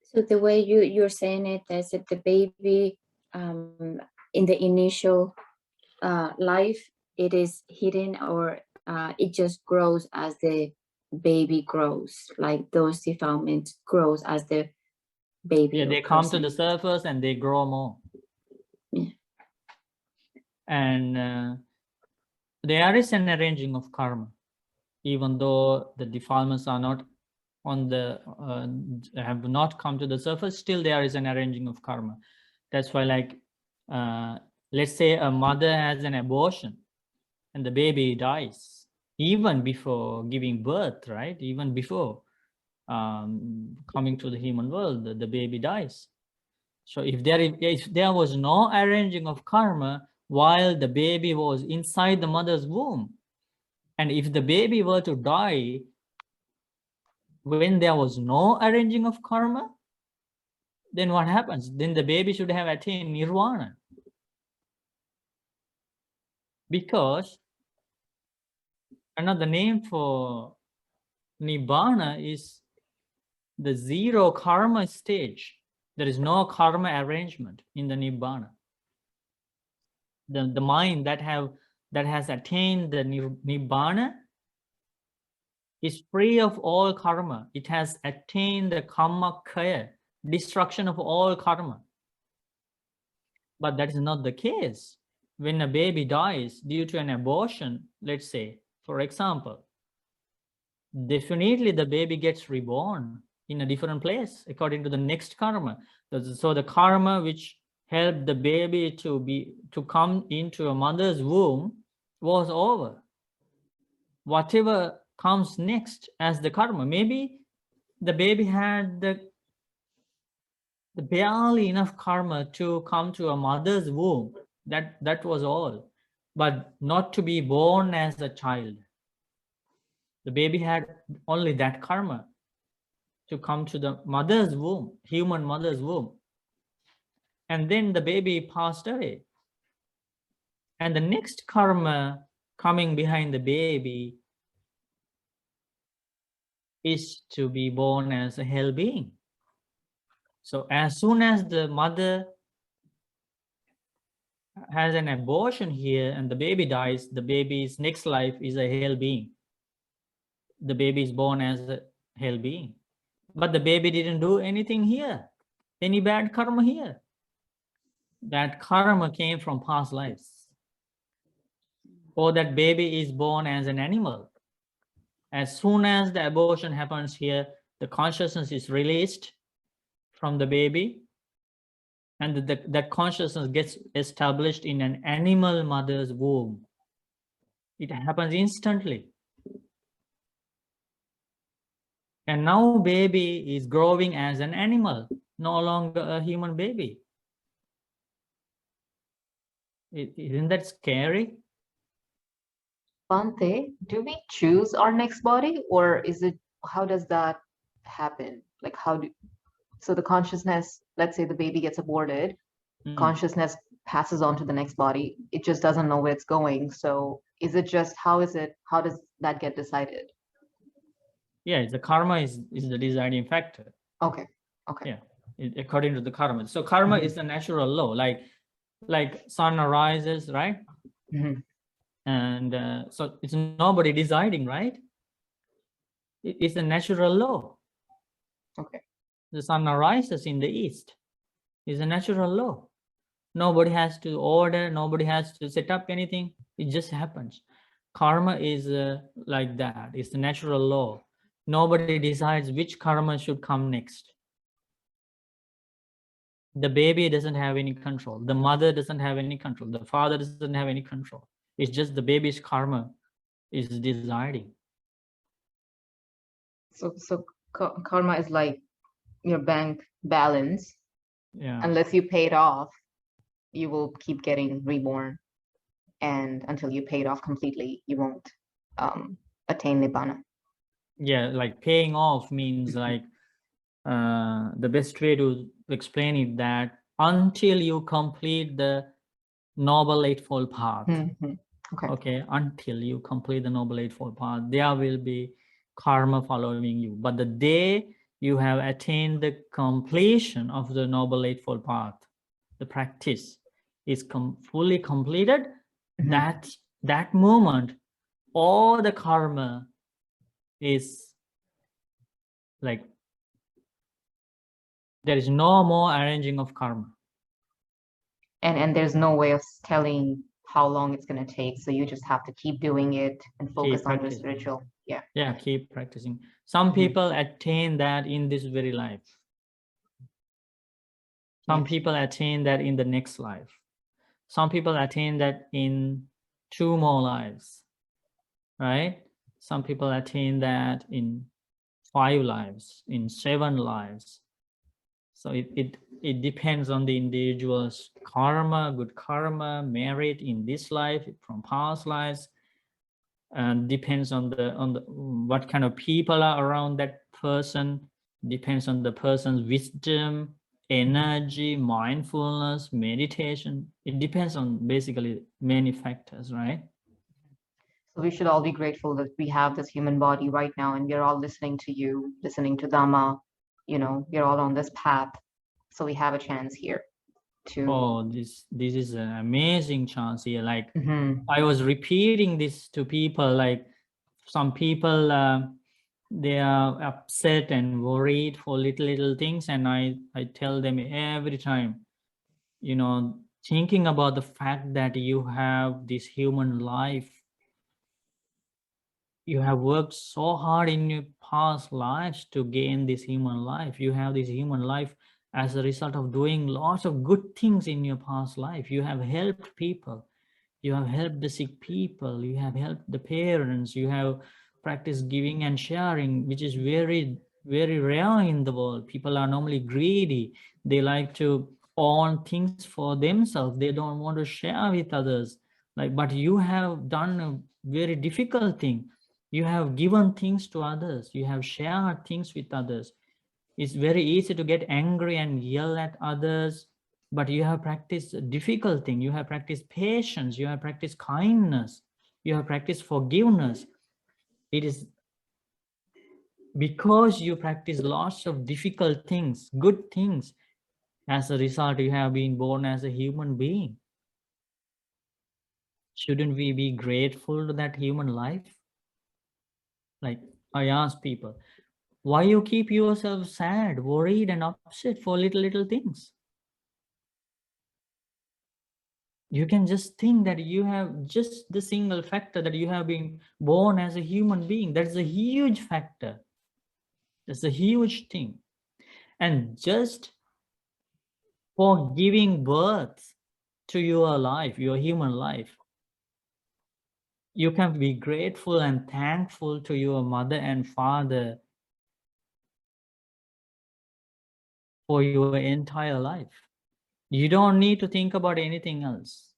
Speaker 4: So the way you're saying it is that the baby in the initial life, it is hidden, or it just grows as the baby grows, like those defilements grows as the baby.
Speaker 1: Yeah, they come to the surface and they grow more.
Speaker 4: Yeah.
Speaker 1: And there is an arranging of karma, even though the defilements are not on the have not come to the surface, still there is an arranging of karma. That's why, like, let's say a mother has an abortion and the baby dies even before giving birth, right? Even before coming to the human world, the baby dies. So if there was no arranging of karma while the baby was inside the mother's womb, and if the baby were to die when there was no arranging of karma, then what happens? Then the baby should have attained nirvana. Because another name for nibbana is the zero karma stage. There is no karma arrangement in the nibbana. The mind that has attained the nibbana is free of all karma. It has attained the karma kaya, destruction of all karma. But that is not the case. When a baby dies due to an abortion, let's say, for example, definitely the baby gets reborn in a different place according to the next karma. So the karma which helped the baby to come into a mother's womb was over. Whatever comes next as the karma, maybe the baby had the barely enough karma to come to a mother's womb. That was all, but not to be born as a child. The baby had only that karma to come to the mother's womb, human mother's womb. And then the baby passed away. And the next karma coming behind the baby is to be born as a hell being. So as soon as the mother has an abortion here and the baby dies, the baby's next life is a hell being. The baby is born as a hell being. But the baby didn't do anything here, any bad karma here. That karma came from past lives. Or that baby is born as an animal. As soon as the abortion happens here, the consciousness is released from the baby, and that consciousness gets established in an animal mother's womb. It happens instantly. And now baby is growing as an animal, no longer a human baby. Isn't that scary?
Speaker 5: Bante, do we choose our next body, or is it, how does that happen? Like so the consciousness, let's say the baby gets aborted, consciousness passes on to the next body. It just doesn't know where it's going. So is it just, how does that get decided?
Speaker 1: Yeah, the karma is the deciding factor.
Speaker 5: Okay.
Speaker 1: Yeah, according to the karma. So karma is a natural law, like sun arises, right? And so it's nobody deciding, right? It's a natural law.
Speaker 5: Okay.
Speaker 1: The sun arises in the east. It's a natural law. Nobody has to order, nobody has to set up anything. It just happens. Karma is like that. It's the natural law. Nobody decides which karma should come next. The baby doesn't have any control. The mother doesn't have any control. The father doesn't have any control. It's just the baby's karma is deciding.
Speaker 5: So karma is like your bank balance.
Speaker 1: Yeah.
Speaker 5: Unless you pay it off, you will keep getting reborn. And until you pay it off completely, you won't attain Nibbana.
Speaker 1: Yeah, like paying off means like the best way to explain it, that until you complete the Noble Eightfold Path. Okay, until you complete the Noble Eightfold Path, there will be karma following you. But the day you have attained the completion of the Noble Eightfold Path, the practice is fully completed, that moment, all the karma is like, there is no more arranging of karma.
Speaker 5: And there's no way of telling how long it's going to take. So you just have to keep doing it and focus on the spiritual. Yeah,
Speaker 1: keep practicing. Some people attain that in this very life. Some people attain that in the next life. Some people attain that in 2 more lives, right? Some people attain that in 5 lives, in 7 lives. So it depends on the individual's karma, good karma, merit in this life, from past lives, and depends on the what kind of people are around that person, depends on the person's wisdom, energy, mindfulness, meditation. It depends on basically many factors, right?
Speaker 5: So we should all be grateful that we have this human body right now, and we're all listening to you, listening to Dhamma. You know, we're all on this path, so we have a chance here to.
Speaker 1: Oh, this is an amazing chance here. Like I was repeating this to people, like some people they are upset and worried for little things, and I tell them every time, you know, thinking about the fact that you have this human life, you have worked so hard in your past lives to gain this human life. You have this human life as a result of doing lots of good things in your past life. You have helped people. You have helped the sick people, you have helped the parents, you have practiced giving and sharing, which is very, very rare in the world. People are normally greedy. They like to own things for themselves. They don't want to share with others. Like, but you have done a very difficult thing. You have given things to others. You have shared things with others. It's very easy to get angry and yell at others, but you have practiced a difficult thing. You have practiced patience. You have practiced kindness. You have practiced forgiveness. It is because you practice lots of difficult things, good things. As a result, you have been born as a human being. Shouldn't we be grateful to that human life? Like I ask people, why you keep yourself sad, worried, and upset for little things? You can just think that you have just the single factor that you have been born as a human being. That's a huge factor. That's a huge thing. And just for giving birth to your life, your human life, you can be grateful and thankful to your mother and father for your entire life. You don't need to think about anything else.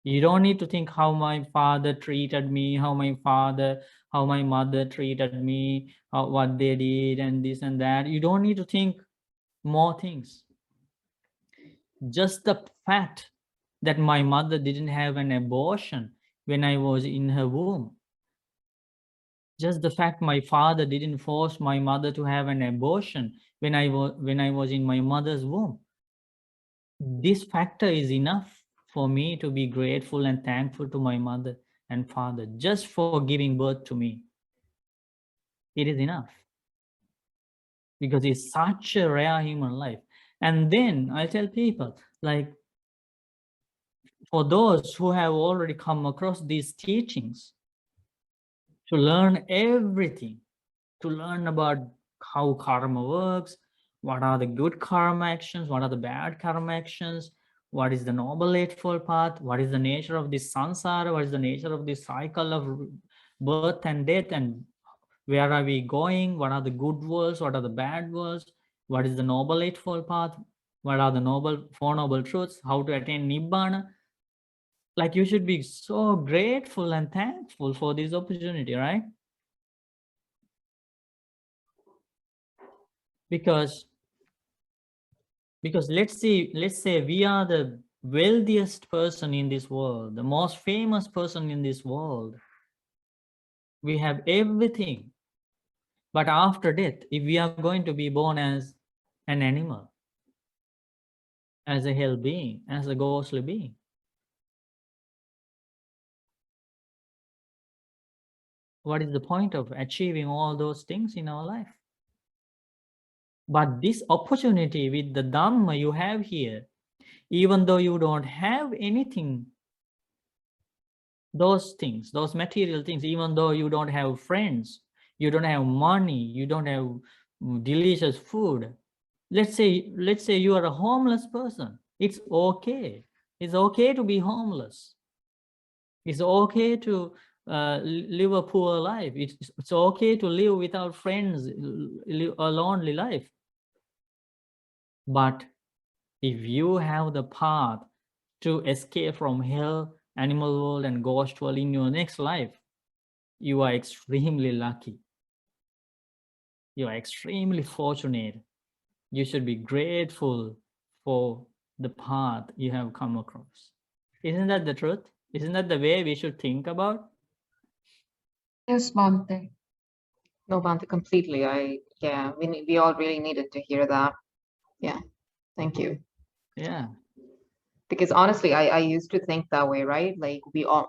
Speaker 1: You don't need to think how my father treated me, how my mother treated me, what they did and this and that. You don't need to think more things. Just the fact that my mother didn't have an abortion when I was in her womb. Just the fact my father didn't force my mother to have an abortion when I was in my mother's womb. This factor is enough for me to be grateful and thankful to my mother and father just for giving birth to me. It is enough because it's such a rare human life. And then I tell people, like, for those who have already come across these teachings, to learn everything, to learn about how karma works, what are the good karma actions, what are the bad karma actions, what is the noble eightfold path, what is the nature of this samsara, what is the nature of this cycle of birth and death, and where are we going, what are the good worlds, what are the bad worlds, what is the noble eightfold path, what are the four noble truths, how to attain nibbana. Like, you should be so grateful and thankful for this opportunity, right? Because let's say we are the wealthiest person in this world, the most famous person in this world. We have everything. But after death, if we are going to be born as an animal, as a hell being, as a ghostly being, what is the point of achieving all those things in our life? But this opportunity with the Dhamma you have here, even though you don't have anything, those things, those material things, even though you don't have friends, you don't have money, you don't have delicious food. Let's say you are a homeless person. It's okay. It's okay to be homeless. It's okay to live a poor life. It's okay to live without friends, live a lonely life. But if you have the path to escape from hell, animal world, and ghost world in your next life, you are extremely lucky. You are extremely fortunate. You should be grateful for the path you have come across. Isn't that the truth? Isn't that the way we should think about?
Speaker 3: Yes, Bhante.
Speaker 5: No, Bhante, completely. We all really needed to hear that. Yeah, thank you.
Speaker 1: Yeah.
Speaker 5: Because honestly, I used to think that way, right? Like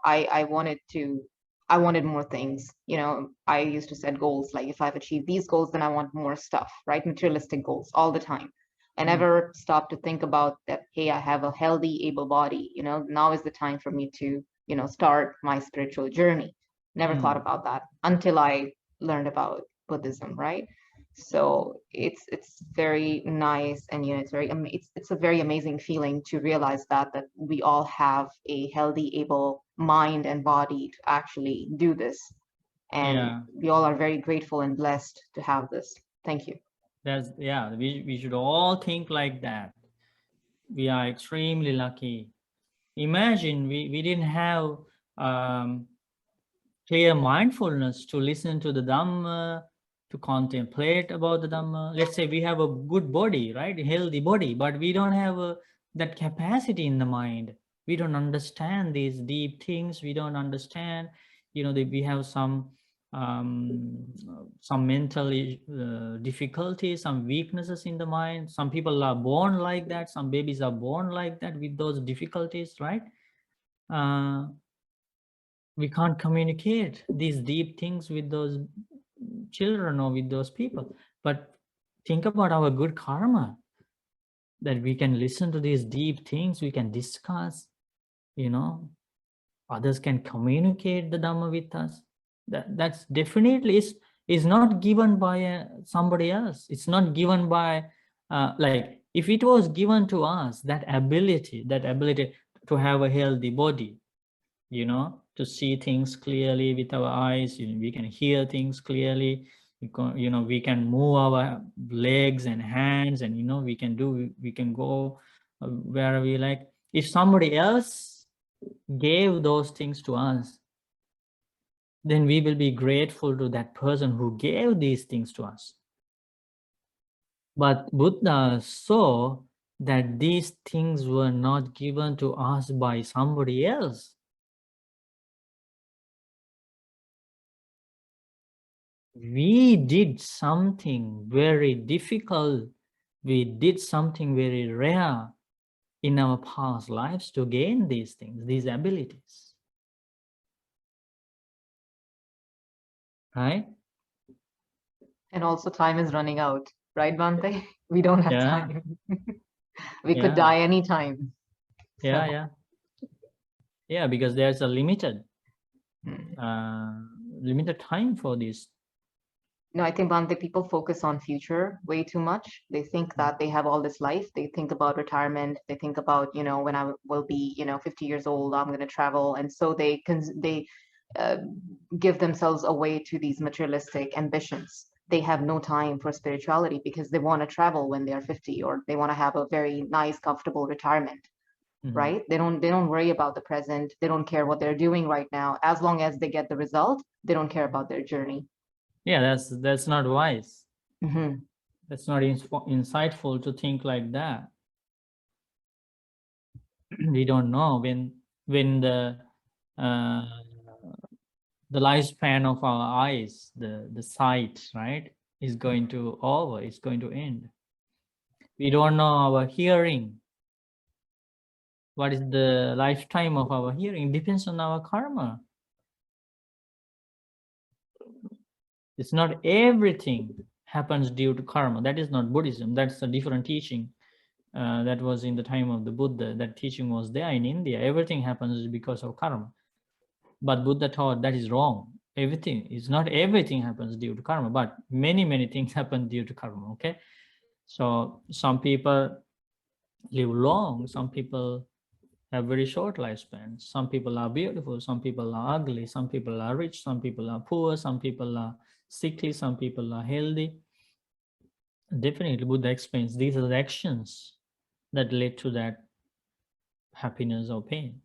Speaker 5: I wanted more things. You know, I used to set goals. Like if I've achieved these goals, then I want more stuff, right? Materialistic goals all the time. I never stopped to think about that, hey, I have a healthy, able body. You know, now is the time for me to, start my spiritual journey. Never thought about that until I learned about Buddhism, right? So it's very nice, and you know, it's a very amazing feeling to realize that we all have a healthy, able mind and body to actually do this, and
Speaker 1: Yeah,
Speaker 5: we all are very grateful and blessed to have this. Thank you.
Speaker 1: yeah, we should all think like that. We are extremely lucky. Imagine we didn't have clear mindfulness to listen to the Dhamma, to contemplate about the Dhamma. Let's say we have a good body, right? A healthy body, but we don't have that capacity in the mind. We don't understand these deep things. We don't understand, we have some mental difficulties, some weaknesses in the mind. Some people are born like that. Some babies are born like that with those difficulties, right? We can't communicate these deep things with those children or with those people. But think about our good karma, that we can listen to these deep things, we can discuss, others can communicate the Dhamma with us. That's definitely is not given by somebody else. It's not given by, like, if it was given to us, that ability to have a healthy body, to see things clearly with our eyes, we can hear things clearly, we can move our legs and hands, and we can go wherever we like. If somebody else gave those things to us, then we will be grateful to that person who gave these things to us. But Buddha saw that these things were not given to us by somebody else. We did something very difficult. We did something very rare in our past lives to gain these things, these abilities. Right?
Speaker 5: And also time is running out, right, Bante? We don't have
Speaker 1: Yeah.
Speaker 5: time. We could
Speaker 1: Yeah.
Speaker 5: die anytime.
Speaker 1: Yeah,
Speaker 5: So,
Speaker 1: yeah. Yeah, because there's a limited time for this.
Speaker 5: no, I think Bante, people focus on future way too much. They think that they have all this life. They think about retirement. They think about, when I will be, 50 years old, I'm going to travel. And so they uh, give themselves away to these materialistic ambitions. They have no time for spirituality because they want to travel when they are 50, or they want to have a very nice, comfortable retirement. Right? They don't worry about the present. They don't care what they're doing right now. As long as they get the result, they don't care about their journey.
Speaker 1: Yeah, that's not wise.
Speaker 5: Mm-hmm.
Speaker 1: That's not insightful to think like that. We don't know when the lifespan of our eyes, the sight, right, is going to over, it's going to end. We don't know our hearing. What is the lifetime of our hearing? It depends on our karma. It's not everything happens due to karma. That is not Buddhism. That's a different teaching. That was in the time of the Buddha. That teaching was there in India. Everything happens because of karma. But Buddha taught that is wrong. Not everything happens due to karma, but many things happen due to karma. Okay. So some people live long, some people have very short lifespans. Some people are beautiful, some people are ugly, some people are rich, some people are poor, some people are sickly, some people are healthy. Definitely, Buddha explains these are the actions that led to that happiness or pain.